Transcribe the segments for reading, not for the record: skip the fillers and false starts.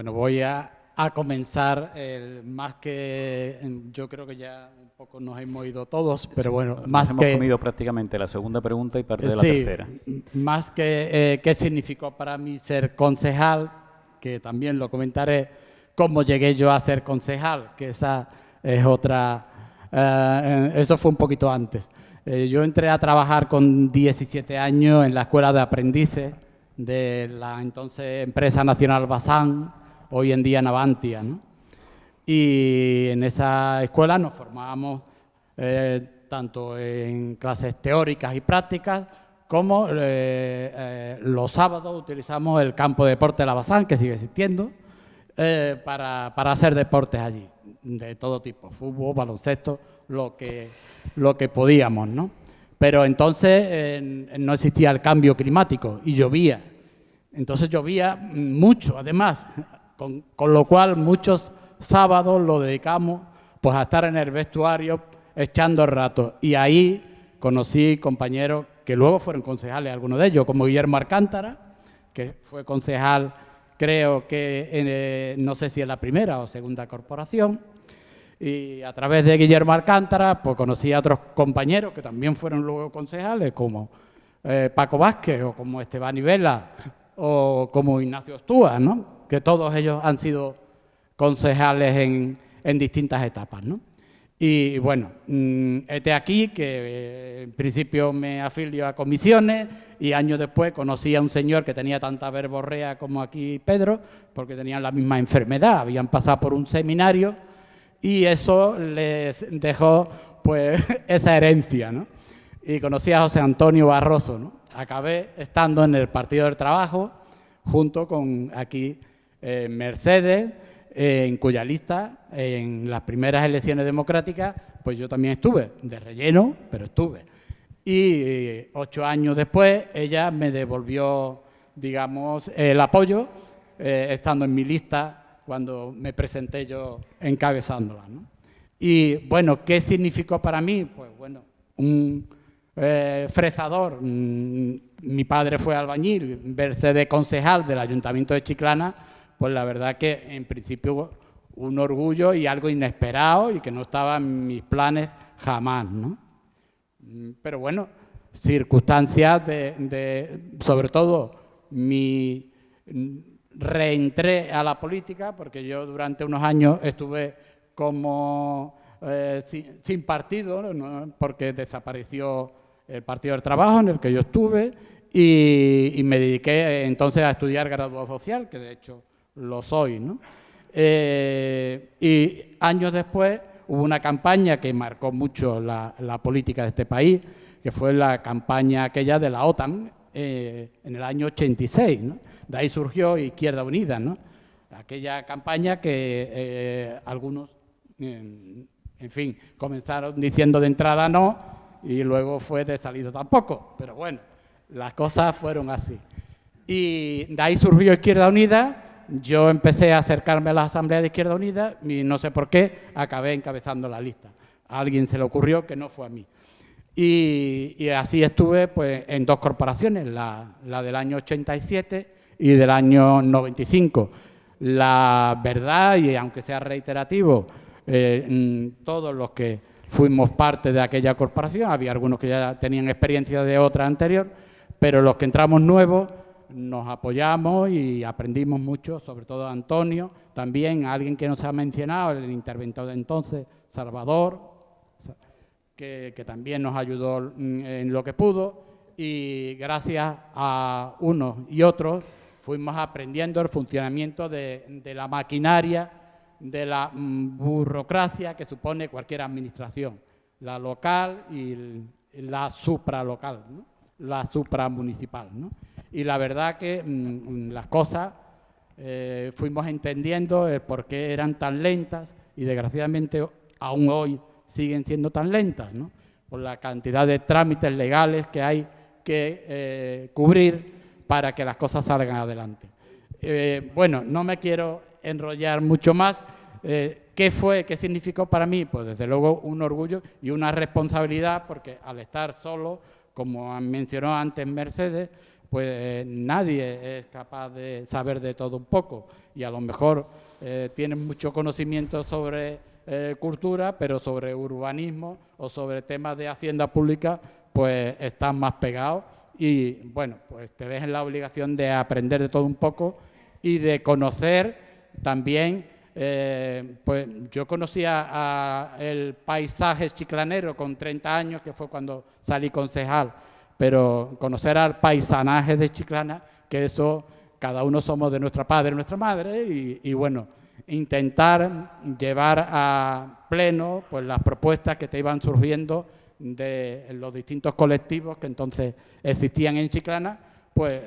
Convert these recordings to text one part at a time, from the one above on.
Bueno, voy a comenzar, más que, yo creo que ya un poco nos hemos ido todos, pero bueno, más hemos que... comido prácticamente la segunda pregunta y parte de la sí, tercera. más que qué significó para mí ser concejal, que también lo comentaré, cómo llegué yo a ser concejal, que esa es otra... eso fue un poquito antes. Yo entré a trabajar con 17 años en la Escuela de Aprendices de la entonces Empresa Nacional Bazán, hoy en día Navantia, ¿no? Y en esa escuela nos formábamos tanto en clases teóricas y prácticas, como los sábados utilizamos el campo de deporte de la Bazán, que sigue existiendo, para hacer deportes allí, de todo tipo, fútbol, baloncesto, lo que podíamos, ¿no? Pero entonces no existía el cambio climático y llovía. Entonces llovía mucho, además, con lo cual muchos sábados lo dedicamos pues a estar en el vestuario echando el rato. Y ahí conocí compañeros que luego fueron concejales, algunos de ellos, como Guillermo Alcántara, que fue concejal, creo que no sé si en la primera o segunda corporación. Y a través de Guillermo Alcántara pues conocí a otros compañeros que también fueron luego concejales, como Paco Vázquez o como Esteban Ibela o como Ignacio Ostúa, ¿no? Que todos ellos han sido concejales en distintas etapas, ¿no? Y bueno, hete aquí que en principio me afilio a comisiones y años después conocí a un señor que tenía tanta verborrea como aquí Pedro, porque tenían la misma enfermedad, habían pasado por un seminario y eso les dejó pues esa herencia, ¿no? Y conocí a José Antonio Barroso, ¿no? Acabé estando en el Partido del Trabajo junto con aquí Mercedes, en cuya lista, en las primeras elecciones democráticas, pues yo también estuve, de relleno, pero estuve. Y 8 años después, ella me devolvió, digamos, el apoyo, estando en mi lista cuando me presenté yo encabezándola, ¿no? Y bueno, ¿qué significó para mí? Pues bueno, un fresador. Mi padre fue albañil, verse de concejal del Ayuntamiento de Chiclana, pues la verdad que en principio un orgullo y algo inesperado y que no estaba en mis planes jamás, ¿no? Pero bueno, circunstancias sobre todo mi reentré a la política, porque yo durante unos años estuve como sin partido, ¿no? Porque desapareció el Partido del Trabajo en el que yo estuve y me dediqué entonces a estudiar graduado social, que de hecho lo soy, ¿no? Y años después hubo una campaña que marcó mucho la política de este país, que fue la campaña aquella de la OTAN en el año 86, ¿no? De ahí surgió Izquierda Unida, ¿no? Aquella campaña que algunos, en fin, comenzaron diciendo de entrada no y luego fue de salida tampoco, pero bueno, las cosas fueron así. Y de ahí surgió Izquierda Unida. Yo empecé a acercarme a la Asamblea de Izquierda Unida y no sé por qué acabé encabezando la lista. A alguien se le ocurrió que no fue a mí. Y así estuve pues, en 2 corporaciones, la del año 87 y del año 95. La verdad, y aunque sea reiterativo, todos los que fuimos parte de aquella corporación, había algunos que ya tenían experiencia de otra anterior, pero los que entramos nuevos nos apoyamos y aprendimos mucho, sobre todo Antonio, también alguien que nos ha mencionado, el interventor de entonces, Salvador, que también nos ayudó en lo que pudo, y gracias a unos y otros fuimos aprendiendo el funcionamiento de la maquinaria, de la burocracia que supone cualquier administración, la local y la supralocal, ¿no? La supramunicipal, ¿no? Y la verdad que las cosas fuimos entendiendo el por qué eran tan lentas y desgraciadamente aún hoy siguen siendo tan lentas, ¿no? Por la cantidad de trámites legales que hay que cubrir para que las cosas salgan adelante. Bueno, no me quiero enrollar mucho más. ¿Qué significó para mí? Pues desde luego un orgullo y una responsabilidad, porque al estar solo, como mencionó antes Mercedes, pues nadie es capaz de saber de todo un poco, y a lo mejor tienen mucho conocimiento sobre cultura, pero sobre urbanismo o sobre temas de hacienda pública, pues están más pegados y, bueno, pues te ves en la obligación de aprender de todo un poco y de conocer también, pues yo conocía el paisaje chiclanero con 30 años, que fue cuando salí concejal, pero conocer al paisanaje de Chiclana, que eso, cada uno somos de nuestro padre, nuestra madre, y bueno, intentar llevar a pleno pues las propuestas que te iban surgiendo de los distintos colectivos que entonces existían en Chiclana, pues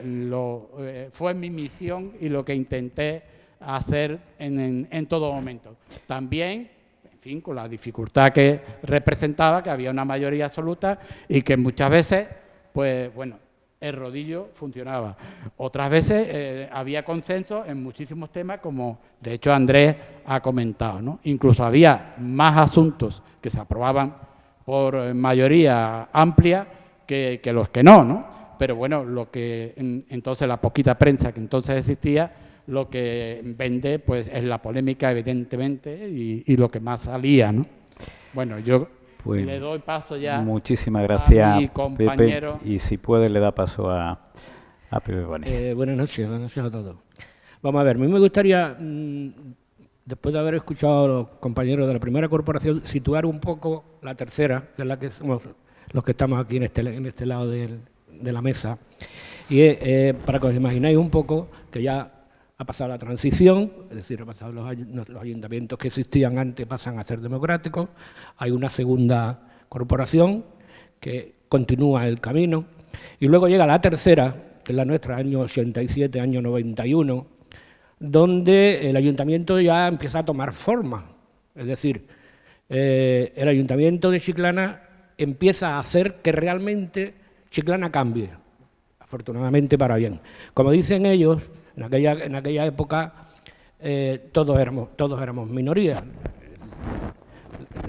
fue mi misión y lo que intenté hacer en todo momento. También, en fin, con la dificultad que representaba, que había una mayoría absoluta y que muchas veces, pues bueno, el rodillo funcionaba. Otras veces había consenso en muchísimos temas, como de hecho Andrés ha comentado, ¿no? Incluso había más asuntos que se aprobaban por mayoría amplia que los que no, ¿no? Pero bueno, lo que entonces la poquita prensa que entonces existía, lo que vende pues es la polémica, evidentemente, y lo que más salía, ¿no? Bueno, yo pues le doy paso ya. Muchísimas gracias, a mi compañero. Pepe, y si puede le da paso a Pepe Bonis. Buenas noches a todos. Vamos a ver, a mí me gustaría, después de haber escuchado a los compañeros de la primera corporación, situar un poco la tercera, que es la que somos los que estamos aquí en este lado de la mesa, y para que os imagináis un poco que ya ha pasado la transición, es decir, ha pasado los ayuntamientos que existían antes pasan a ser democráticos, hay una segunda corporación que continúa el camino, y luego llega la tercera, que es la nuestra, año 87, año 91, donde el ayuntamiento ya empieza a tomar forma, es decir, el ayuntamiento de Chiclana empieza a hacer que realmente Chiclana cambie, afortunadamente para bien. Como dicen ellos, en aquella época todos éramos minorías.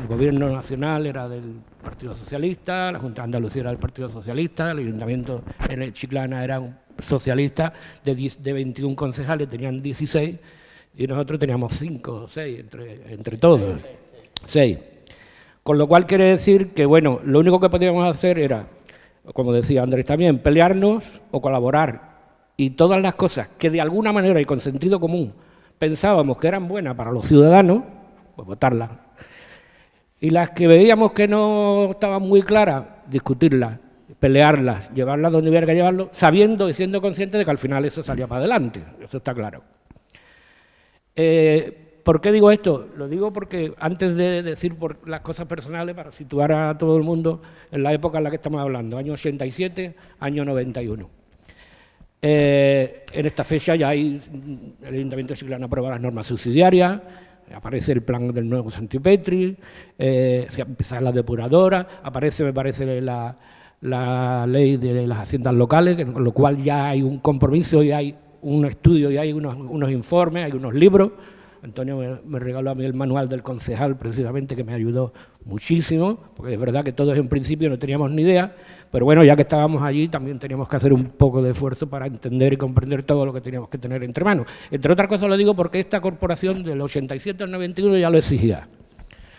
El gobierno nacional era del Partido Socialista, la Junta de Andalucía era del Partido Socialista, el ayuntamiento en Chiclana era un socialista, de 21 concejales tenían 16 y nosotros teníamos 5 o 6 entre todos, 6. Con lo cual quiere decir que, bueno, lo único que podíamos hacer era, como decía Andrés también, pelearnos o colaborar. Y todas las cosas que de alguna manera y con sentido común pensábamos que eran buenas para los ciudadanos, pues votarlas. Y las que veíamos que no estaban muy claras, discutirlas, pelearlas, llevarlas donde hubiera que llevarlo, sabiendo y siendo conscientes de que al final eso salía para adelante, eso está claro. ¿Por qué digo esto? Lo digo porque antes de decir por las cosas personales, para situar a todo el mundo en la época en la que estamos hablando, año 87, año 91. En esta fecha ya el Ayuntamiento de Chiclana aprueba las normas subsidiarias, aparece el plan del nuevo Santipetri, se empieza la depuradora, aparece, me parece, la ley de las haciendas locales, con lo cual ya hay un compromiso y hay un estudio y hay unos informes, hay unos libros. Antonio me regaló a mí el manual del concejal, precisamente, que me ayudó muchísimo, porque es verdad que todos en principio no teníamos ni idea, pero bueno, ya que estábamos allí también teníamos que hacer un poco de esfuerzo para entender y comprender todo lo que teníamos que tener entre manos. Entre otras cosas lo digo porque esta corporación del 87 al 91 ya lo exigía.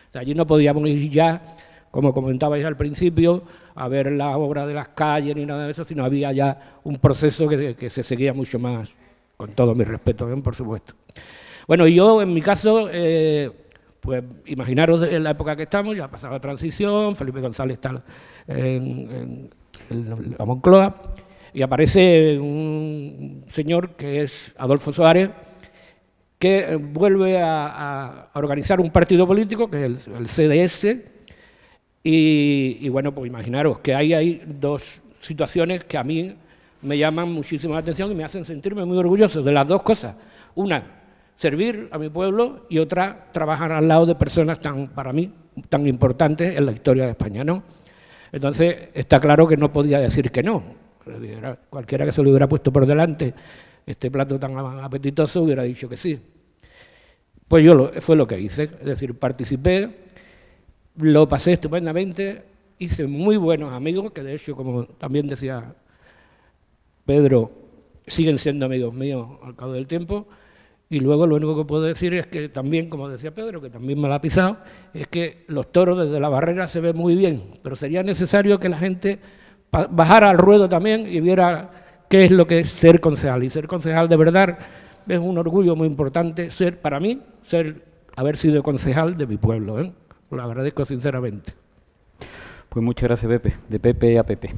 O sea, allí no podíamos ir ya, como comentabais al principio, a ver la obra de las calles ni nada de eso, sino había ya un proceso que se seguía mucho más, con todo mi respeto, por supuesto. Bueno, y yo, en mi caso, pues imaginaros en la época que estamos, ya ha pasado la transición, Felipe González está en la Moncloa, y aparece un señor que es Adolfo Suárez, que vuelve a organizar un partido político, que es el CDS, y bueno, pues imaginaros que hay dos situaciones que a mí me llaman muchísimo la atención y me hacen sentirme muy orgulloso de las dos cosas. Una, servir a mi pueblo, y otra, trabajar al lado de personas para mí, tan importantes en la historia de España, ¿no? Entonces, está claro que no podía decir que no. Cualquiera que se lo hubiera puesto por delante este plato tan apetitoso hubiera dicho que sí. Pues fue lo que hice, es decir, participé, lo pasé estupendamente, hice muy buenos amigos, que de hecho, como también decía Pedro siguen siendo amigos míos al cabo del tiempo. Y luego lo único que puedo decir es que también, como decía Pedro, que también me la ha pisado, es que los toros desde la barrera se ven muy bien, pero sería necesario que la gente bajara al ruedo también y viera qué es lo que es ser concejal. Y ser concejal de verdad es un orgullo muy importante, para mí, haber sido concejal de mi pueblo, ¿eh? Lo agradezco sinceramente. Pues muchas gracias, Pepe. De Pepe a Pepe.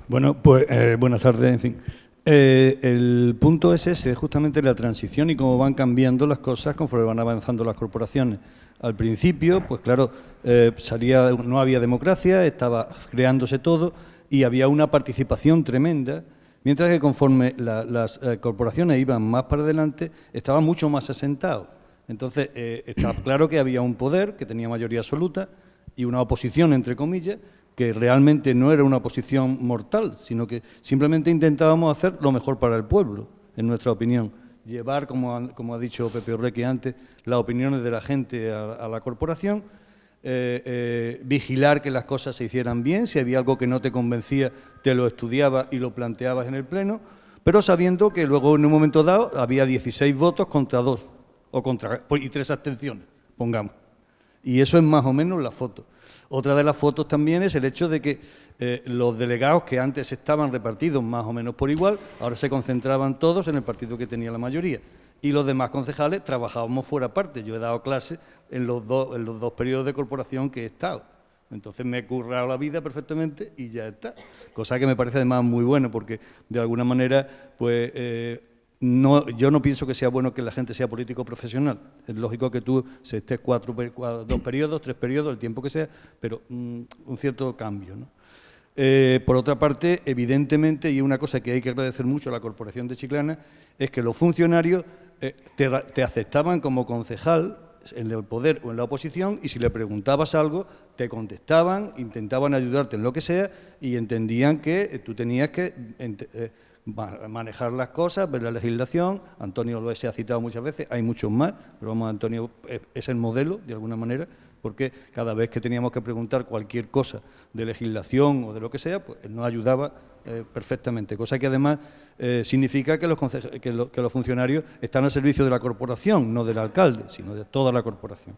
Bueno, pues buenas tardes, en fin. El punto es ese, justamente la transición y cómo van cambiando las cosas conforme van avanzando las corporaciones. Al principio, pues claro, no había democracia, estaba creándose todo y había una participación tremenda, mientras que conforme las corporaciones iban más para adelante, estaban mucho más asentados. Entonces, estaba claro que había un poder que tenía mayoría absoluta y una oposición, entre comillas, que realmente no era una oposición mortal, sino que simplemente intentábamos hacer lo mejor para el pueblo, en nuestra opinión. Llevar, como ha dicho Pepe Orrequi antes, las opiniones de la gente a la corporación, vigilar que las cosas se hicieran bien, si había algo que no te convencía, te lo estudiabas y lo planteabas en el pleno, pero sabiendo que luego en un momento dado había 16 votos contra 2, y 3 abstenciones, pongamos. Y eso es más o menos la foto. Otra de las fotos también es el hecho de que los delegados que antes estaban repartidos más o menos por igual, ahora se concentraban todos en el partido que tenía la mayoría. Y los demás concejales trabajábamos fuera parte. Yo he dado clases en los dos periodos de corporación que he estado. Entonces me he currado la vida perfectamente y ya está. Cosa que me parece además muy bueno porque de alguna manera, pues... yo no pienso que sea bueno que la gente sea político profesional. Es lógico que tú estés 2 periodos, 3 periodos, el tiempo que sea, pero un cierto cambio, ¿no? Por otra parte, evidentemente, y una cosa que hay que agradecer mucho a la Corporación de Chiclana, es que los funcionarios te aceptaban como concejal en el poder o en la oposición y si le preguntabas algo, te contestaban, intentaban ayudarte en lo que sea y entendían que tú tenías que... manejar las cosas, ver la legislación. Antonio se ha citado muchas veces, hay muchos más, pero vamos, Antonio es el modelo, de alguna manera, porque cada vez que teníamos que preguntar cualquier cosa de legislación o de lo que sea, pues él nos ayudaba perfectamente, cosa que además significa que los funcionarios están al servicio de la corporación, no del alcalde, sino de toda la corporación.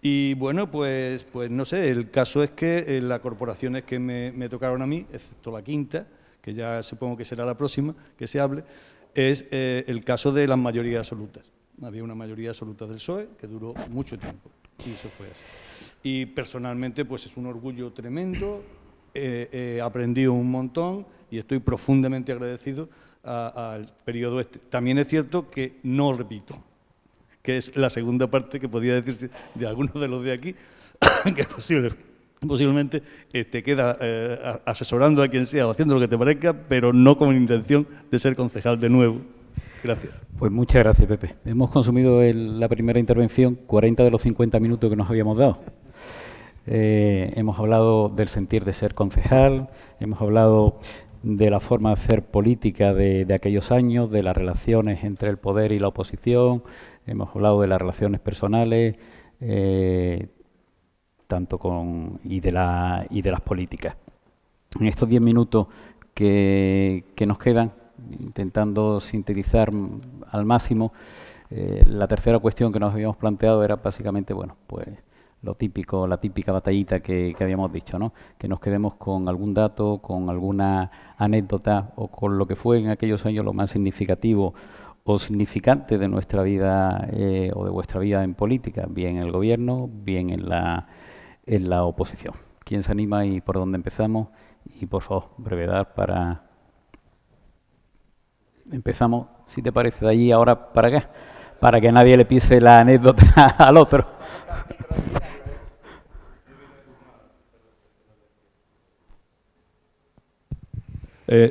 Y bueno, pues no sé, el caso es que las corporaciones que me tocaron a mí, excepto la quinta, que ya supongo que será la próxima que se hable, es el caso de las mayorías absolutas. Había una mayoría absoluta del PSOE que duró mucho tiempo y eso fue así. Y personalmente pues es un orgullo tremendo, he aprendido un montón y estoy profundamente agradecido al periodo este. También es cierto que no repito, que es la segunda parte que podía decirse de algunos de los de aquí, que es posiblemente te queda asesorando a quien sea o haciendo lo que te parezca, pero no con intención de ser concejal de nuevo. Gracias. Pues muchas gracias, Pepe. Hemos consumido la primera intervención 40 de los 50 minutos que nos habíamos dado. Hemos hablado del sentir de ser concejal, hemos hablado de la forma de hacer política de aquellos años, de las relaciones entre el poder y la oposición, hemos hablado de las relaciones personales, y de las políticas. En estos 10 minutos que nos quedan, intentando sintetizar al máximo, la tercera cuestión que nos habíamos planteado era básicamente, bueno, pues lo típico, la típica batallita que habíamos dicho, ¿no? Que nos quedemos con algún dato, con alguna anécdota o con lo que fue en aquellos años lo más significativo o significante de nuestra vida o de vuestra vida en política, bien en el gobierno, bien en la oposición. ¿Quién se anima y por dónde empezamos? Y por favor, brevedad para... Empezamos, si te parece, de allí ahora para acá, para que nadie le pise la anécdota al otro.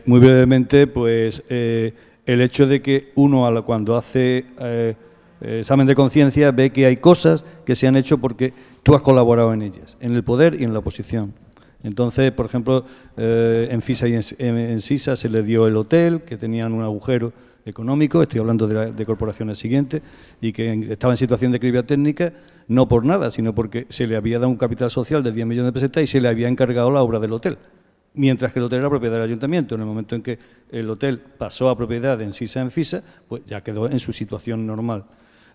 Muy brevemente, pues el hecho de que uno cuando hace examen de conciencia ve que hay cosas que se han hecho porque tú has colaborado en ellas, en el poder y en la oposición. Entonces, por ejemplo, en FISA y en SISA se le dio el hotel, que tenían un agujero económico, estoy hablando de corporaciones siguientes, y que estaba en situación de crisis técnica, no por nada, sino porque se le había dado un capital social de 10 millones de pesetas y se le había encargado la obra del hotel. mientras que el hotel era propiedad del ayuntamiento. En el momento en que el hotel pasó a propiedad de Ensisa Enfisa, pues ya quedó en su situación normal.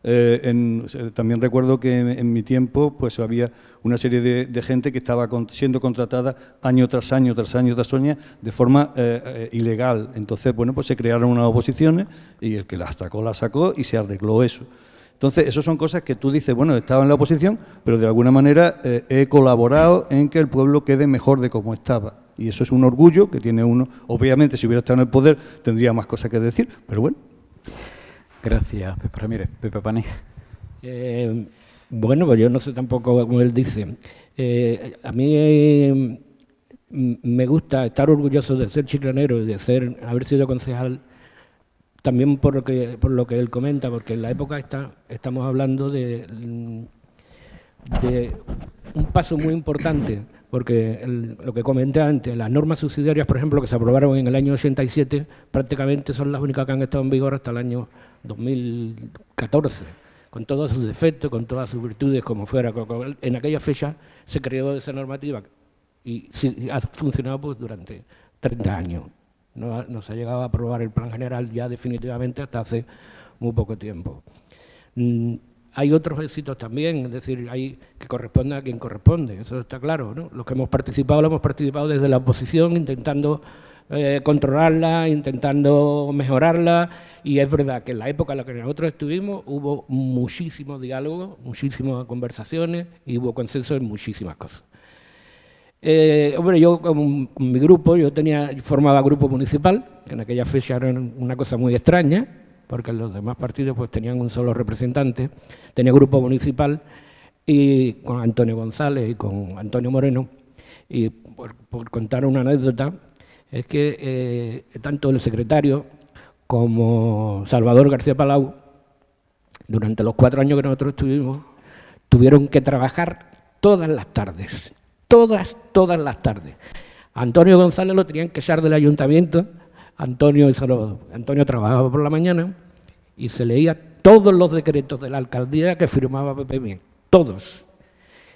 También recuerdo que en mi tiempo pues había una serie de gente que estaba siendo contratada año tras año, de forma ilegal. Entonces, bueno, pues se crearon unas oposiciones y el que las sacó y se arregló eso. Entonces, eso son cosas que tú dices, bueno, estaba en la oposición, pero de alguna manera he colaborado en que el pueblo quede mejor de como estaba. Y eso es un orgullo que tiene uno. Obviamente, si hubiera estado en el poder, tendría más cosas que decir, pero bueno. Gracias, Pepe Ramírez. Pepe Panés. Bueno, pues yo no sé tampoco como él dice. A mí me gusta estar orgulloso de ser chiclanero y de haber sido concejal, también por lo que él comenta, porque en la época estamos hablando de un paso muy importante, porque lo que comenté antes, las normas subsidiarias, por ejemplo, que se aprobaron en el año 87, prácticamente son las únicas que han estado en vigor hasta el año 2014, con todos sus defectos, con todas sus virtudes, como fuera. En aquella fecha se creó esa normativa y ha funcionado pues, durante 30 años. No se ha llegado a aprobar el plan general ya definitivamente hasta hace muy poco tiempo. Hay otros éxitos también, es decir, hay que corresponde a quien corresponde, eso está claro, ¿no? Los que hemos participado desde la oposición, intentando controlarla, intentando mejorarla, y es verdad que en la época en la que nosotros estuvimos hubo muchísimo diálogo, muchísimas conversaciones y hubo consenso en muchísimas cosas. Hombre, yo con mi grupo, formaba grupo municipal, que en aquella fecha era una cosa muy extraña, porque los demás partidos pues tenían un solo representante. Tenía grupo municipal y con Antonio González y con Antonio Moreno. Y por contar una anécdota, es que tanto el secretario como Salvador García Palau, durante los 4 años que nosotros estuvimos, tuvieron que trabajar todas las tardes. Todas las tardes. A Antonio González lo tenían que echar del ayuntamiento, Antonio y Salvador. Antonio trabajaba por la mañana y se leía todos los decretos de la alcaldía que firmaba Pepe Mier, todos.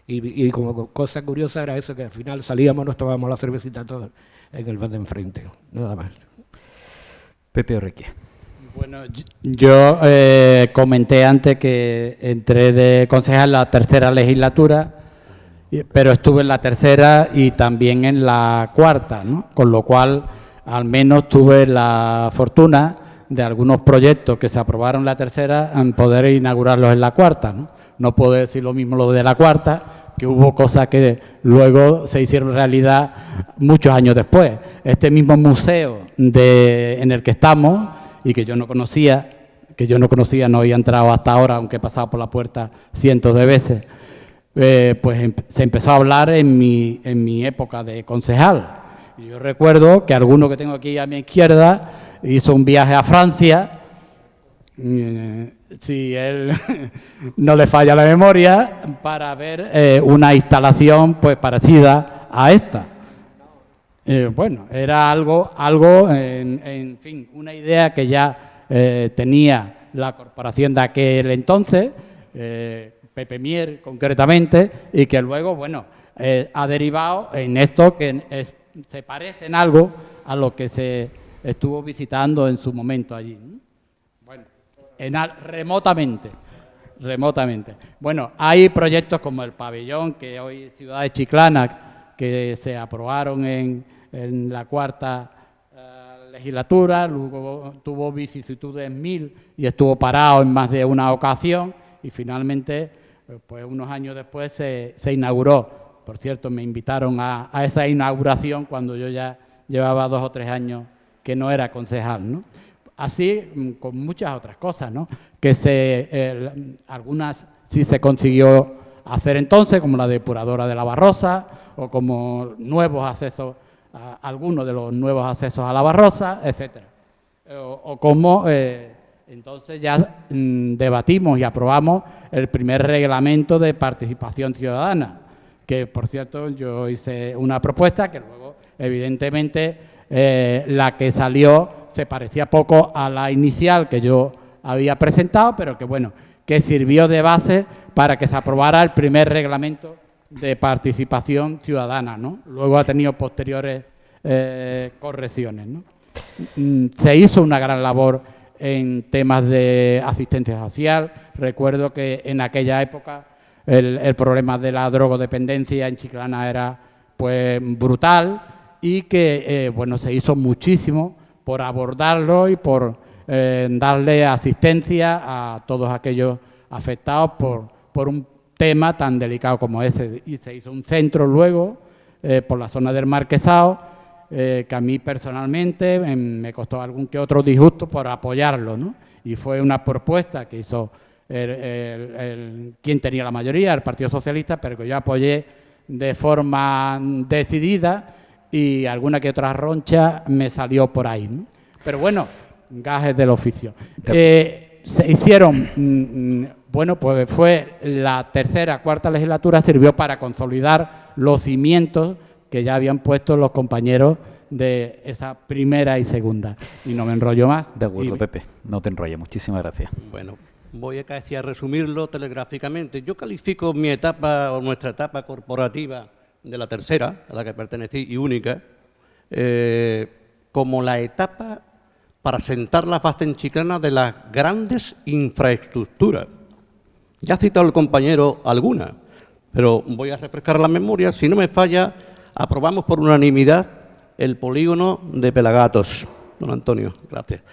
Y como cosa curiosa era eso, que al final salíamos, nos tomábamos la cervecita todos en el bar de enfrente, nada más. Pepe Orrequia. Bueno, yo comenté antes que entré de concejal en la tercera legislatura, pero estuve en la tercera y también en la cuarta, ¿no? Con lo cual, al menos tuve la fortuna de algunos proyectos que se aprobaron en la tercera en poder inaugurarlos en la cuarta, ¿no? No puedo decir lo mismo lo de la cuarta, que hubo cosas que luego se hicieron realidad muchos años después. Este mismo museo en el que estamos y que yo no conocía, no había entrado hasta ahora, aunque he pasado por la puerta cientos de veces, pues se empezó a hablar en mi época de concejal. Y yo recuerdo que alguno que tengo aquí a mi izquierda hizo un viaje a Francia, si él no le falla la memoria, para ver una instalación pues parecida a esta. Bueno, era algo en fin, una idea que ya tenía la corporación de aquel entonces, Pepe Mier concretamente, y que luego, bueno, ha derivado en esto que se parece en algo a lo que se estuvo visitando en su momento allí. Bueno, remotamente. Bueno, hay proyectos como el pabellón, que hoy es Ciudad de Chiclana, que se aprobaron en la cuarta legislatura, luego tuvo vicisitudes 1000 y estuvo parado en más de una ocasión y finalmente, pues unos años después se inauguró. Por cierto, me invitaron a esa inauguración cuando yo ya llevaba 2 o 3 años que no era concejal, ¿no? Así con muchas otras cosas, ¿no? Que algunas sí se consiguió hacer entonces, como la depuradora de la Barrosa, o como nuevos accesos, algunos de los nuevos accesos a la Barrosa, etcétera. O como entonces ya debatimos y aprobamos el primer reglamento de participación ciudadana, que por cierto yo hice una propuesta que luego evidentemente la que salió se parecía poco a la inicial que yo había presentado, pero que bueno, que sirvió de base para que se aprobara el primer reglamento de participación ciudadana, ¿no? Luego ha tenido posteriores correcciones, ¿no? Se hizo una gran labor en temas de asistencia social. Recuerdo que en aquella época el problema de la drogodependencia en Chiclana era pues brutal y que bueno, se hizo muchísimo por abordarlo y por darle asistencia a todos aquellos afectados por un tema tan delicado como ese. Y se hizo un centro luego por la zona del Marquesado, que a mí personalmente me costó algún que otro disgusto por apoyarlo, ¿no? Y fue una propuesta que hizo quien tenía la mayoría, el Partido Socialista, pero que yo apoyé de forma decidida y alguna que otra roncha me salió por ahí, ¿no? Pero bueno, gajes del oficio. Se hicieron, bueno, pues fue la tercera, cuarta legislatura, sirvió para consolidar los cimientos que ya habían puesto los compañeros de esa primera y segunda. Y no me enrollo más. De acuerdo, Pepe, no te enrolles. Muchísimas gracias. Bueno, voy a casi a resumirlo telegráficamente. Yo califico mi etapa, o nuestra etapa corporativa de la tercera, a la que pertenecí y única, como la etapa para sentar las bases en Chiclana de las grandes infraestructuras. Ya ha citado el compañero alguna, pero voy a refrescar la memoria. Si no me falla, aprobamos por unanimidad el polígono de Pelagatos. Don Antonio, gracias.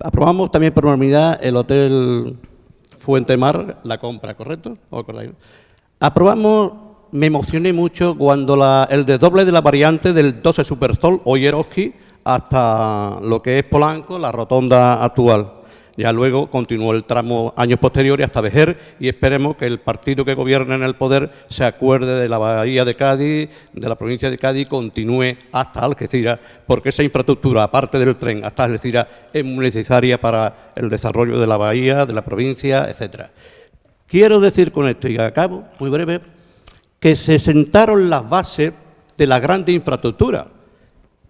Aprobamos también por unanimidad el Hotel Fuentemar, la compra, ¿correcto? Aprobamos, me emocioné mucho cuando el desdoble de la variante del 12 Supersol o Yeroski hasta lo que es Polanco, la rotonda actual. Ya luego continuó el tramo años posteriores hasta Vejer y esperemos que el partido que gobierna en el poder se acuerde de la bahía de Cádiz, de la provincia de Cádiz y continúe hasta Algeciras, porque esa infraestructura, aparte del tren hasta Algeciras, es muy necesaria para el desarrollo de la bahía, de la provincia, etcétera. Quiero decir con esto, y acabo, muy breve, que se sentaron las bases de la grande infraestructura.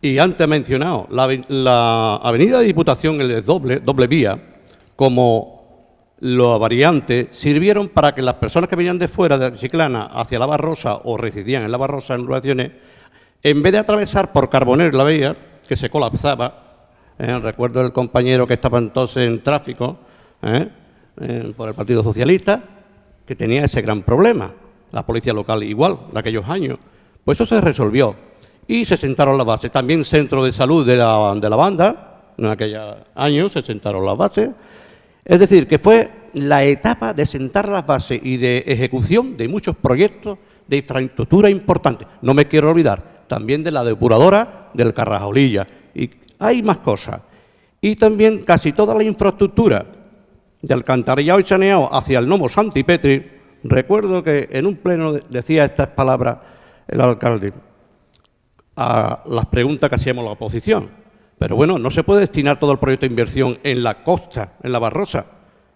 Y antes he mencionado, la avenida de Diputación, el doble vía, como la variante, sirvieron para que las personas que venían de fuera de Chiclana hacia la Barrosa o residían en la Barrosa en relaciones, en vez de atravesar por Carbonero la vía, que se colapsaba, recuerdo el compañero que estaba entonces en tráfico, por el Partido Socialista, que tenía ese gran problema, la policía local igual, de aquellos años, pues eso se resolvió. Y se sentaron las bases. También centro de salud de la banda, en aquellos años se sentaron las bases. Es decir, que fue la etapa de sentar las bases y de ejecución de muchos proyectos de infraestructura importantes. No me quiero olvidar también de la depuradora del Carrajolilla. Y hay más cosas. Y también casi toda la infraestructura de alcantarillado y saneado hacia el Nomo Santipetri. Recuerdo que en un pleno decía estas palabras el alcalde a las preguntas que hacíamos la oposición. Pero bueno, no se puede destinar todo el proyecto de inversión en la costa, en la Barrosa.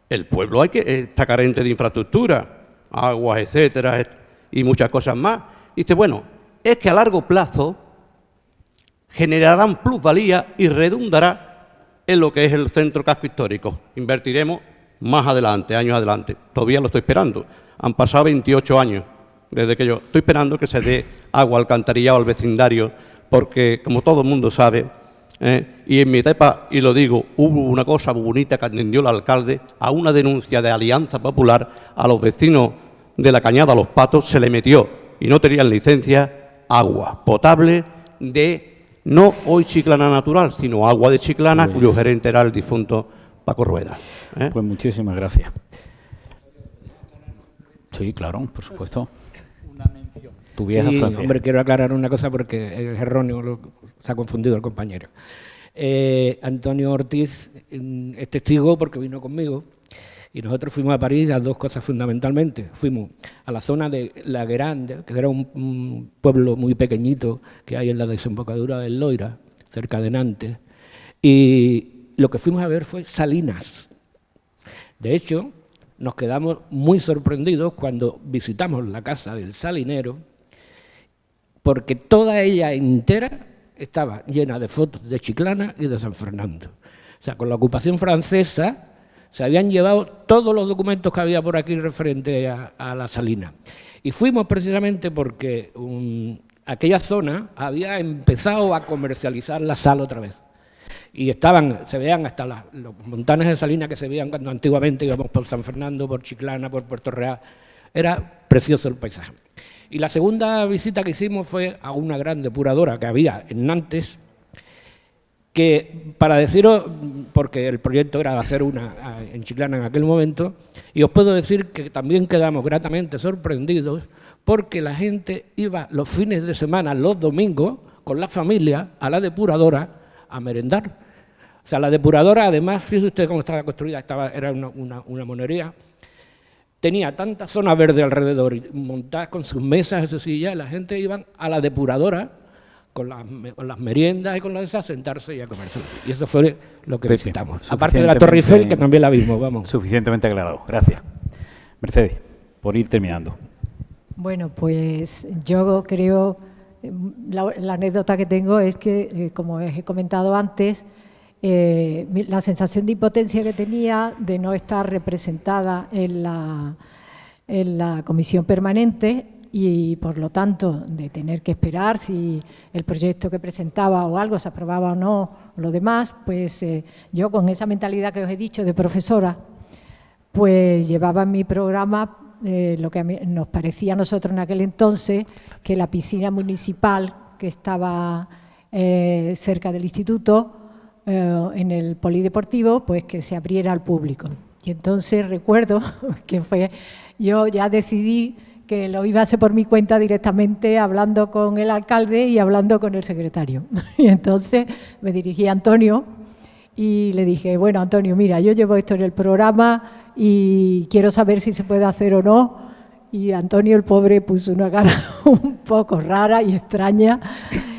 El pueblo está carente de infraestructura, aguas, etcétera, y muchas cosas más. Y dice, bueno, es que a largo plazo generarán plusvalía y redundará en lo que es el centro casco histórico. Invertiremos más adelante, años adelante. Todavía lo estoy esperando. Han pasado 28 años desde que yo estoy esperando que se dé agua alcantarillado al vecindario, porque como todo el mundo sabe, y en mi etapa, y lo digo, hubo una cosa muy bonita que atendió el alcalde a una denuncia de Alianza Popular a los vecinos de la Cañada Los Patos, se le metió, y no tenían licencia, agua potable de, no hoy Chiclana Natural, sino agua de Chiclana, pues, cuyo gerente era el difunto Paco Rueda. Pues muchísimas gracias. Sí, claro, por supuesto. Tu vieja sí, Francia. Hombre, quiero aclarar una cosa porque es erróneo, se ha confundido el compañero. Antonio Ortiz es testigo porque vino conmigo y nosotros fuimos a París a dos cosas fundamentalmente. Fuimos a la zona de La Grande, que era un pueblo muy pequeñito que hay en la desembocadura del Loira, cerca de Nantes, y lo que fuimos a ver fue Salinas. De hecho, nos quedamos muy sorprendidos cuando visitamos la casa del salinero, porque toda ella entera estaba llena de fotos de Chiclana y de San Fernando. O sea, con la ocupación francesa se habían llevado todos los documentos que había por aquí referente a la salina. Y fuimos precisamente porque aquella zona había empezado a comercializar la sal otra vez. Y se veían hasta los montanes de Salinas que se veían cuando antiguamente íbamos por San Fernando, por Chiclana, por Puerto Real. Era precioso el paisaje. Y la segunda visita que hicimos fue a una gran depuradora que había en Nantes, que, para deciros, porque el proyecto era hacer una en Chiclana en aquel momento, y os puedo decir que también quedamos gratamente sorprendidos porque la gente iba los fines de semana, los domingos, con la familia a la depuradora a merendar. O sea, la depuradora, además, fíjese usted cómo estaba construida, era una monería. Tenía tanta zona verde alrededor, y montadas con sus mesas y sus sillas, la gente iba a la depuradora con las meriendas y con las esas, a sentarse y a comer. Y eso fue lo que visitamos. Aparte de la Torre Eiffel, que también la vimos, vamos. Suficientemente aclarado, gracias. Mercedes, por ir terminando. Bueno, pues yo creo, la anécdota que tengo es que, como os he comentado antes, la sensación de impotencia que tenía de no estar representada en la comisión permanente y, por lo tanto, de tener que esperar si el proyecto que presentaba o algo se aprobaba o no, lo demás, pues yo, con esa mentalidad que os he dicho de profesora, pues llevaba en mi programa lo que nos parecía a nosotros en aquel entonces, que la piscina municipal que estaba cerca del instituto, en el polideportivo, pues que se abriera al público. Y entonces recuerdo que yo ya decidí que lo iba a hacer por mi cuenta directamente, hablando con el alcalde y hablando con el secretario. Y entonces me dirigí a Antonio y le dije, bueno, Antonio, mira, yo llevo esto en el programa y quiero saber si se puede hacer o no. Y Antonio, el pobre, puso una cara un poco rara y extraña.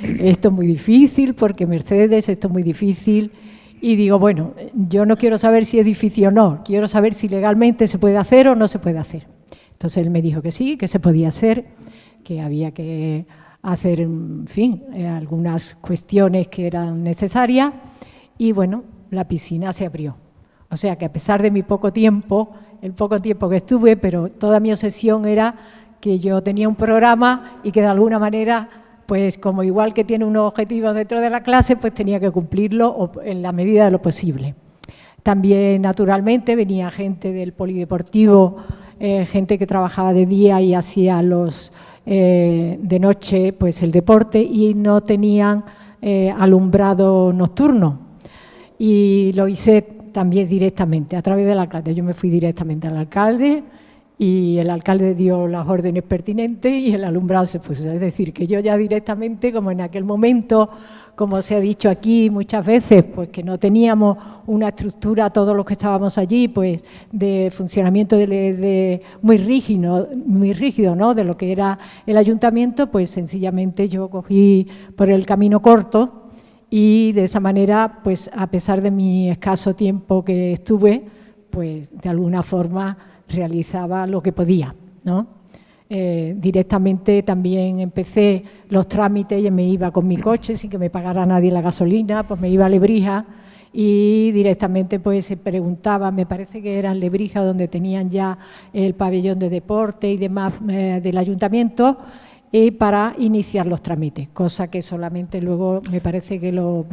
Esto es muy difícil, porque Mercedes, esto es muy difícil. Y digo, bueno, yo no quiero saber si es difícil o no, quiero saber si legalmente se puede hacer o no se puede hacer. Entonces él me dijo que sí, que se podía hacer, que había que hacer, en fin, algunas cuestiones que eran necesarias. Y bueno, la piscina se abrió. O sea que, a pesar de mi poco tiempo, el poco tiempo que estuve, pero toda mi obsesión era que yo tenía un programa y que de alguna manera, pues como igual que tiene unos objetivos dentro de la clase, pues tenía que cumplirlo en la medida de lo posible. También, naturalmente, venía gente del polideportivo, gente que trabajaba de día y hacía de noche, pues el deporte, y no tenían alumbrado nocturno. Y lo hice también directamente, a través del alcalde. Yo me fui directamente al alcalde y el alcalde dio las órdenes pertinentes y el alumbrado se puso. Es decir, que yo ya directamente, como en aquel momento, como se ha dicho aquí muchas veces, pues que no teníamos una estructura, todos los que estábamos allí, pues de funcionamiento muy rígido, ¿no?, de lo que era el ayuntamiento, pues sencillamente yo cogí por el camino corto. Y de esa manera, pues a pesar de mi escaso tiempo que estuve, pues de alguna forma realizaba lo que podía, ¿no? Directamente también empecé los trámites y me iba con mi coche sin que me pagara nadie la gasolina, pues me iba a Lebrija y directamente pues se preguntaba, me parece que era en Lebrija donde tenían ya el pabellón de deporte y demás del ayuntamiento, para iniciar los trámites, cosa que solamente luego me parece que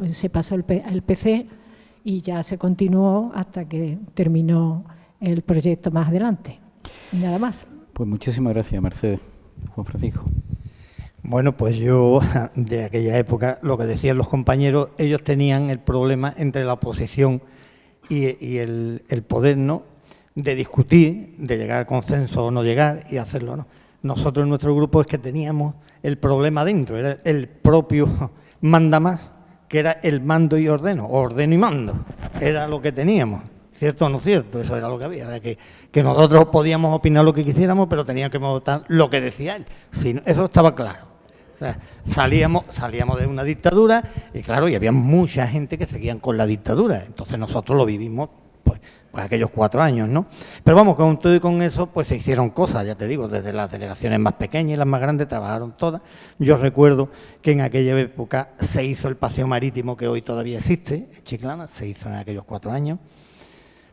se pasó el PC y ya se continuó hasta que terminó el proyecto más adelante. Y nada más. Pues muchísimas gracias, Mercedes. Juan Francisco. Bueno, pues yo, de aquella época, lo que decían los compañeros, ellos tenían el problema entre la oposición y el poder, ¿no?, de discutir, de llegar al consenso o no llegar y hacerlo, ¿no? Nosotros en nuestro grupo es que teníamos el problema dentro, era el propio mandamás, que era el mando y ordeno y mando, era lo que teníamos, ¿cierto o no cierto? Eso era lo que había, de que nosotros podíamos opinar lo que quisiéramos, pero teníamos que votar lo que decía él, eso estaba claro. O sea, salíamos de una dictadura y claro, y había mucha gente que seguían con la dictadura, entonces nosotros lo vivimos pues aquellos 4 años, ¿no? Pero vamos, con todo y con eso, pues se hicieron cosas, ya te digo, desde las delegaciones más pequeñas y las más grandes trabajaron todas. Yo recuerdo que en aquella época se hizo el paseo marítimo que hoy todavía existe, en Chiclana, se hizo en aquellos 4 años.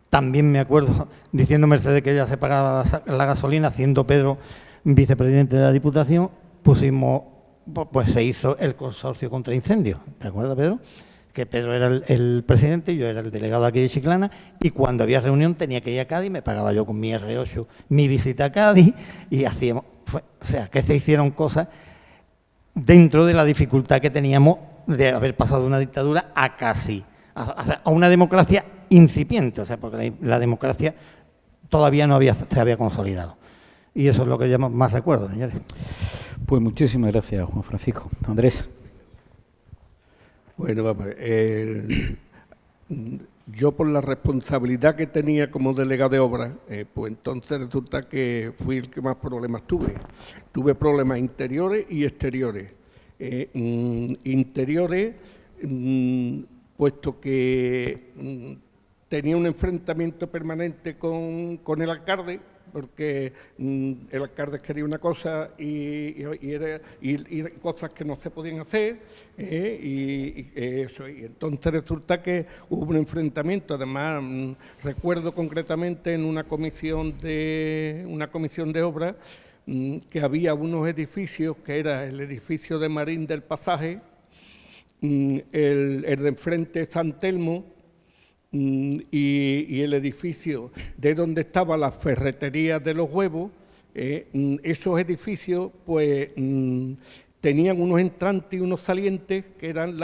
También me acuerdo, diciendo Mercedes que ella se pagaba la gasolina, siendo Pedro vicepresidente de la Diputación, pusimos pues se hizo el consorcio contra incendios. ¿Te acuerdas, Pedro? Que Pedro era el presidente, yo era el delegado aquí de Chiclana, y cuando había reunión tenía que ir a Cádiz, me pagaba yo con mi R8 mi visita a Cádiz, y hacíamos, o sea, que se hicieron cosas dentro de la dificultad que teníamos de haber pasado de una dictadura a casi, a una democracia incipiente, o sea, porque la democracia todavía no se había consolidado. Y eso es lo que yo más recuerdo, señores. Pues muchísimas gracias, Juan Francisco. Andrés. Bueno, vamos, yo por la responsabilidad que tenía como delegado de obras, pues entonces resulta que fui el que más problemas tuve. Tuve problemas interiores y exteriores. Interiores, puesto que tenía un enfrentamiento permanente con el alcalde, porque el alcalde quería una cosa y cosas que no se podían hacer, y entonces resulta que hubo un enfrentamiento. Además, recuerdo concretamente en una comisión de obras que había unos edificios, que era el edificio de Marín del Pasaje, el de enfrente San Telmo, y el edificio de donde estaba la ferretería de los huevos. Esos edificios pues tenían unos entrantes y unos salientes que eran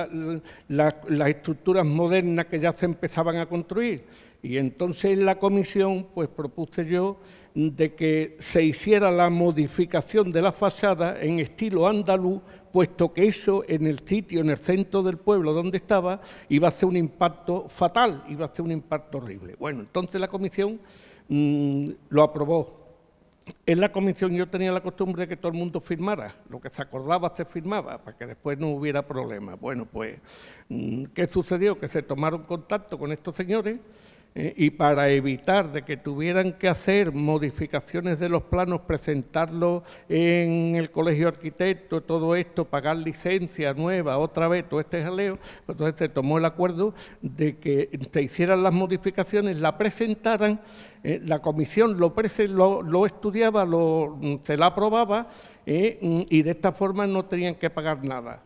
las estructuras modernas que ya se empezaban a construir. Y entonces en la comisión pues propuse yo de que se hiciera la modificación de la fachada en estilo andaluz, puesto que eso en el sitio, en el centro del pueblo donde estaba, iba a ser un impacto fatal, iba a ser un impacto horrible. Bueno, entonces la comisión lo aprobó. En la comisión yo tenía la costumbre de que todo el mundo firmara, lo que se acordaba se firmaba, para que después no hubiera problemas. Bueno, pues, ¿qué sucedió? Que se tomaron contacto con estos señores, y para evitar de que tuvieran que hacer modificaciones de los planos, presentarlos en el Colegio de Arquitectos, todo esto, pagar licencia nueva, otra vez, todo este jaleo, pues entonces se tomó el acuerdo de que se hicieran las modificaciones, la presentaran, la comisión lo estudiaba, se la aprobaba, y de esta forma no tenían que pagar nada.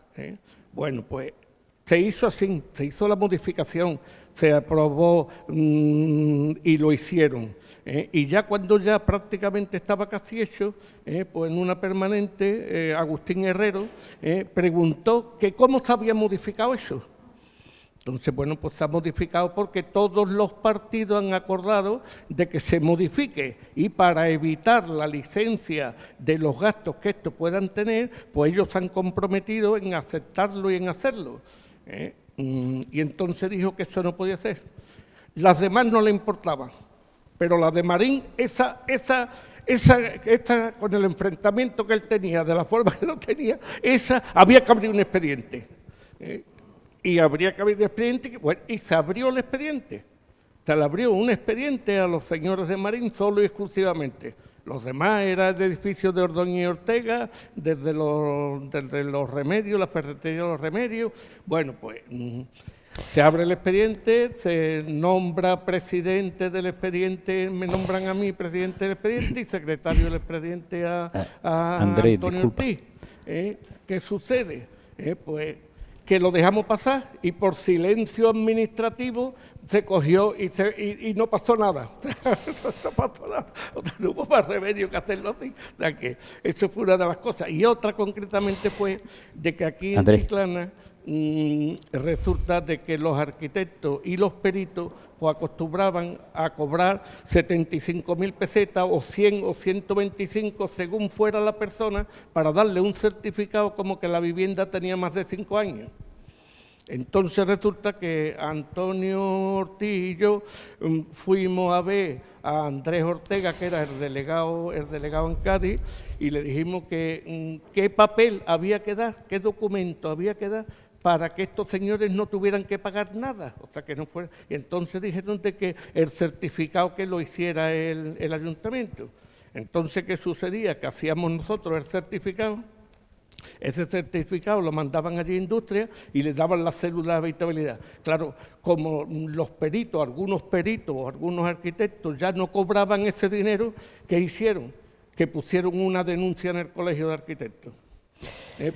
Bueno, pues se hizo así, se hizo la modificación, se aprobó y lo hicieron. Y ya cuando ya prácticamente estaba casi hecho, pues en una permanente, Agustín Herrero preguntó que cómo se había modificado eso. Entonces, bueno, pues se ha modificado porque todos los partidos han acordado de que se modifique, y para evitar la licencia de los gastos que estos puedan tener, pues ellos se han comprometido en aceptarlo y en hacerlo. Y entonces dijo que eso no podía ser. Las demás no le importaban, pero la de Marín, esa con el enfrentamiento que él tenía, de la forma que lo tenía, esa había que abrir un expediente. Y habría que abrir un expediente, bueno, y se abrió el expediente. Se le abrió un expediente a los señores de Marín solo y exclusivamente. Los demás eran de edificios de Ordóñez y Ortega, desde los Remedios, la ferretería de los Remedios. Bueno, pues se abre el expediente, se nombra presidente del expediente, me nombran a mí presidente del expediente y secretario del expediente a Andrés, Antonio Ortiz. ¿Qué sucede? Pues que lo dejamos pasar y por silencio administrativo se cogió y no pasó nada. No pasó nada. No hubo más remedio que hacerlo así. O sea que eso fue una de las cosas. Y otra concretamente fue de que aquí en Chiclana resulta de que los arquitectos y los peritos pues acostumbraban a cobrar 75.000 pesetas o 100 o 125 según fuera la persona, para darle un certificado como que la vivienda tenía más de 5 años. Entonces resulta que Antonio Ortiz y yo fuimos a ver a Andrés Ortega, que era el delegado en Cádiz, y le dijimos que qué papel había que dar, qué documento había que dar para que estos señores no tuvieran que pagar nada, o sea que no fuera. Y entonces dijeron de que el certificado que lo hiciera el ayuntamiento. Entonces, ¿qué sucedía? Que hacíamos nosotros el certificado. Ese certificado lo mandaban allí a Industria y les daban la cédula de habitabilidad. Claro, como los peritos, algunos peritos o algunos arquitectos ya no cobraban ese dinero, ¿qué hicieron? Que pusieron una denuncia en el Colegio de Arquitectos.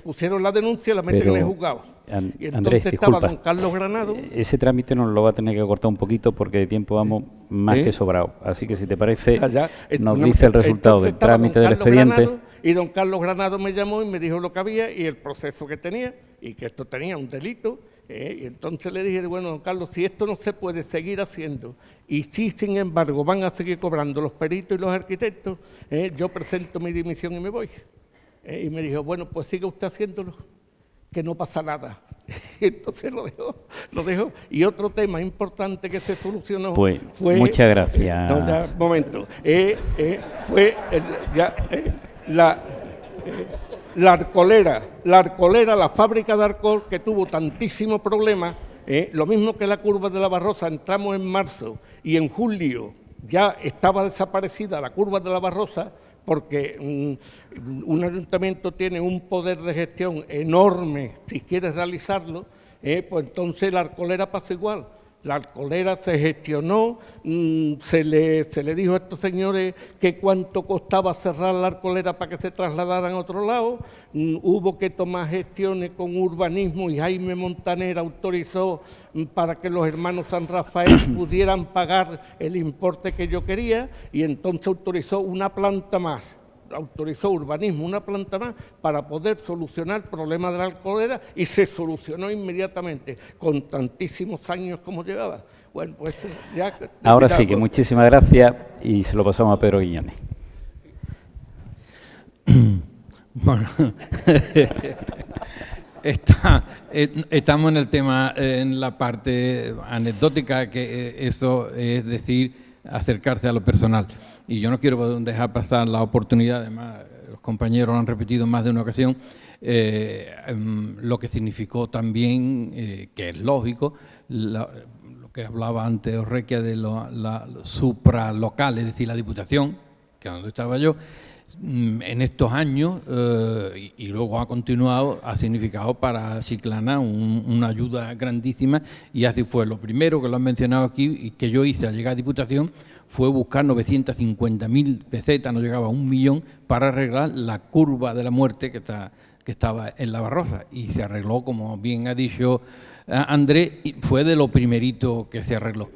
pusieron la denuncia y la meten Pero, en el juzgado. Y entonces Andrés, estaba disculpa, don Carlos Granado. ese trámite nos lo va a tener que cortar un poquito porque de tiempo vamos más que sobrado. Así que si te parece, nos dice el resultado del trámite del expediente. Y don Carlos Granado me llamó y me dijo lo que había y el proceso que tenía y que esto tenía un delito. Y entonces le dije, bueno, don Carlos, si esto no se puede seguir haciendo y si, sin embargo, van a seguir cobrando los peritos y los arquitectos, yo presento mi dimisión y me voy. Y me dijo, bueno, pues siga usted haciéndolo, que no pasa nada. Y entonces lo dejó. Y otro tema importante que se solucionó pues, fue... muchas gracias. No, ya, un momento. Fue la Arcolera, la fábrica de alcohol que tuvo tantísimos problemas, lo mismo que la curva de la Barrosa, entramos en marzo y en julio ya estaba desaparecida la curva de la Barrosa, porque un ayuntamiento tiene un poder de gestión enorme si quiere realizarlo, pues entonces la Arcolera pasó igual. La Arcolera se gestionó, se le dijo a estos señores que cuánto costaba cerrar la Arcolera para que se trasladaran a otro lado, hubo que tomar gestiones con urbanismo y Jaime Montaner autorizó para que los hermanos San Rafael pudieran pagar el importe que yo quería y entonces autorizó una planta más. Autorizó urbanismo una planta más para poder solucionar el problema de la Arcolera y se solucionó inmediatamente, con tantísimos años como llevaba. Bueno, pues ya... Ahora sí, que muchísimas gracias y se lo pasamos a Pedro Guiñones. Bueno, estamos en el tema, en la parte anecdótica, que eso es decir, acercarse a lo personal. Y yo no quiero dejar pasar la oportunidad, además los compañeros lo han repetido en más de una ocasión, lo que significó también, que es lógico, lo que hablaba antes Orrequia de la supralocal, es decir, la Diputación, que es donde estaba yo, en estos años, y luego ha continuado, ha significado para Chiclana una ayuda grandísima, y así fue. Lo primero que lo han mencionado aquí y que yo hice al llegar a Diputación fue buscar 950.000 pesetas, no llegaba a 1 millón, para arreglar la curva de la muerte que estaba en la Barrosa. Y se arregló, como bien ha dicho Andrés, y fue de lo primerito que se arregló.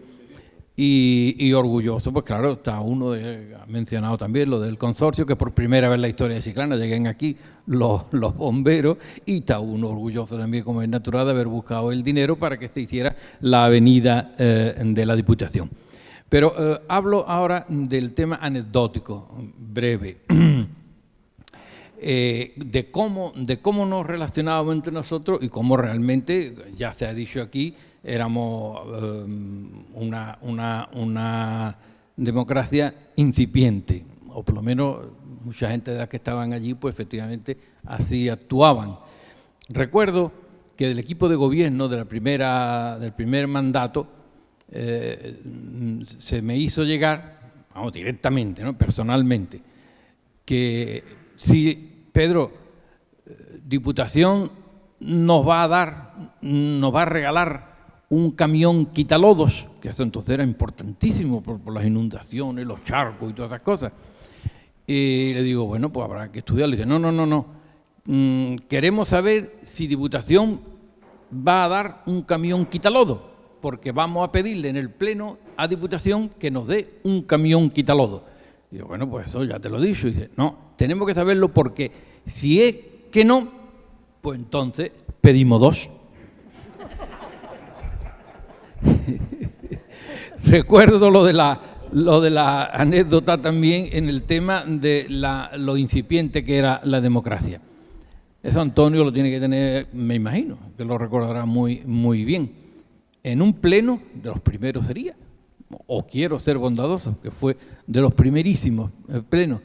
Y orgulloso, pues claro, está uno, ha mencionado también lo del consorcio, que por primera vez en la historia de Chiclana lleguen aquí los bomberos, y está uno orgulloso también, como es natural, de haber buscado el dinero para que se hiciera la avenida de la Diputación. Pero hablo ahora del tema anecdótico, breve, de cómo nos relacionábamos entre nosotros y cómo realmente, ya se ha dicho aquí, éramos una democracia incipiente, o por lo menos mucha gente de las que estaban allí, pues efectivamente así actuaban. Recuerdo que del equipo de gobierno del primer mandato, se me hizo llegar, vamos, directamente, ¿no?, personalmente, que si Pedro, Diputación nos va a regalar un camión quitalodos, que eso entonces era importantísimo por las inundaciones, los charcos y todas esas cosas. Y le digo, bueno, pues habrá que estudiarlo. Y dice, no, queremos saber si Diputación va a dar un camión quitalodos, porque vamos a pedirle en el Pleno a Diputación que nos dé un camión quitalodo. Y yo, bueno, pues eso ya te lo he dicho. Y dice, no, tenemos que saberlo porque si es que no, pues entonces pedimos 2. Recuerdo lo de la anécdota también en el tema de lo incipiente que era la democracia. Eso Antonio lo tiene que tener, me imagino, que lo recordará muy, muy bien. En un pleno, de los primeros sería, o quiero ser bondadoso, que fue de los primerísimos plenos,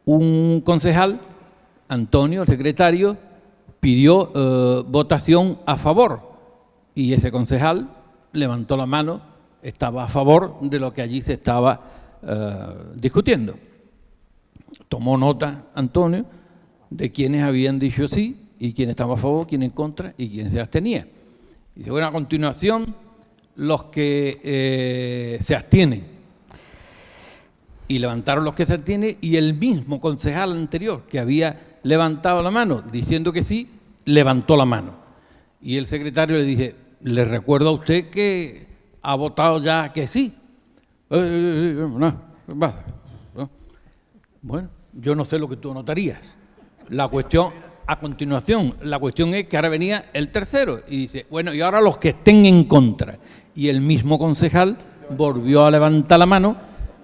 un concejal, Antonio, el secretario, pidió votación a favor, y ese concejal levantó la mano, estaba a favor de lo que allí se estaba discutiendo. Tomó nota Antonio de quienes habían dicho sí y quién estaba a favor, quién en contra y quién se abstenía. Y dice, bueno, a continuación, los que se abstienen. Y levantaron los que se abstienen y el mismo concejal anterior que había levantado la mano, diciendo que sí, levantó la mano. Y el secretario le dije, le recuerdo a usted que ha votado ya que sí. Bueno, yo no sé lo que tú anotarías. La cuestión, a continuación, la cuestión es que ahora venía el tercero y dice, bueno, y ahora los que estén en contra. Y el mismo concejal volvió a levantar la mano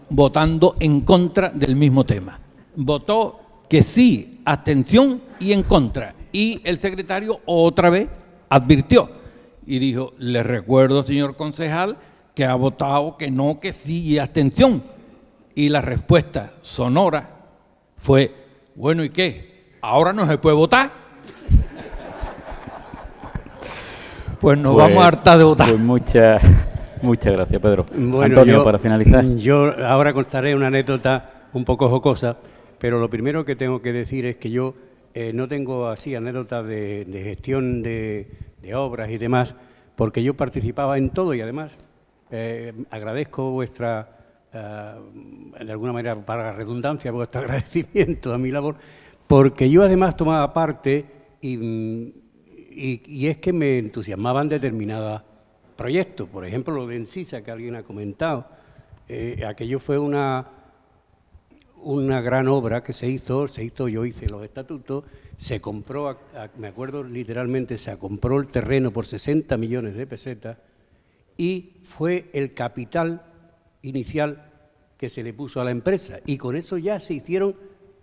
votando en contra del mismo tema. Votó que sí, abstención y en contra. Y el secretario otra vez advirtió y dijo, le recuerdo, señor concejal, que ha votado que no, que sí y abstención. Y la respuesta sonora fue, bueno, ¿y qué? ¿Ahora no se puede votar? Pues nos vamos a hartar de votar. Pues muchas gracias, Pedro. Bueno, Antonio, para finalizar. Yo ahora contaré una anécdota un poco jocosa, pero lo primero que tengo que decir es que yo no tengo así anécdotas de gestión de obras y demás, porque yo participaba en todo y además agradezco vuestra, de alguna manera, para la redundancia, vuestro agradecimiento a mi labor, porque yo además tomaba parte y es que me entusiasmaban determinados proyectos. Por ejemplo, lo de Encisa, que alguien ha comentado. Aquello fue una gran obra que se hizo, yo hice los estatutos, se compró, me acuerdo literalmente, se compró el terreno por 60 millones de pesetas y fue el capital inicial que se le puso a la empresa. Y con eso ya se hicieron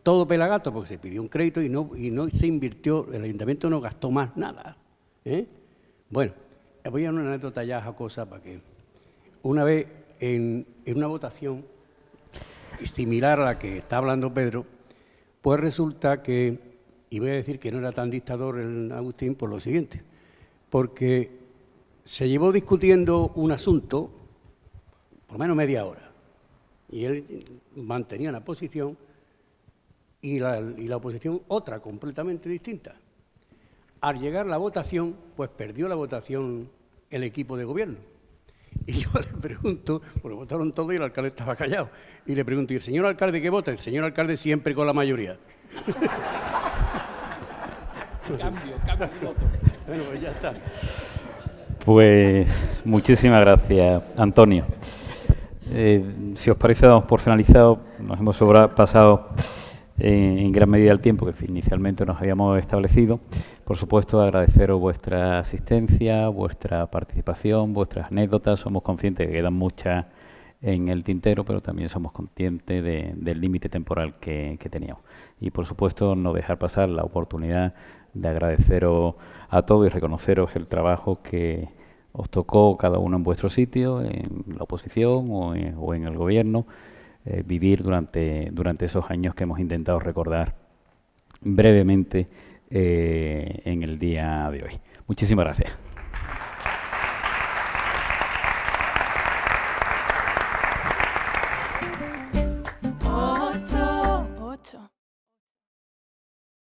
todo pelagato, porque se pidió un crédito y no se invirtió, el ayuntamiento no gastó más nada. Bueno, voy a una anécdota ya jocosa para que una vez en una votación similar a la que está hablando Pedro, pues resulta que, y voy a decir que no era tan dictador el Agustín por lo siguiente, porque se llevó discutiendo un asunto por lo menos media hora, y él mantenía una posición y la oposición otra completamente distinta. Al llegar la votación, pues perdió la votación el equipo de gobierno. Y yo le pregunto, porque votaron todos y el alcalde estaba callado, y le pregunto, ¿y el señor alcalde qué vota? El señor alcalde siempre con la mayoría. Cambio el voto. Bueno, pues ya está. Pues muchísimas gracias, Antonio. Si os parece, damos por finalizado. Nos hemos sobrepasado en gran medida el tiempo que inicialmente nos habíamos establecido. Por supuesto, agradeceros vuestra asistencia, vuestra participación, vuestras anécdotas. Somos conscientes de que quedan muchas en el tintero, pero también somos conscientes del límite temporal que teníamos. Y, por supuesto, no dejar pasar la oportunidad de agradeceros a todos y reconoceros el trabajo que os tocó cada uno en vuestro sitio, en la oposición o en el gobierno, vivir durante esos años que hemos intentado recordar brevemente en el día de hoy. Muchísimas gracias.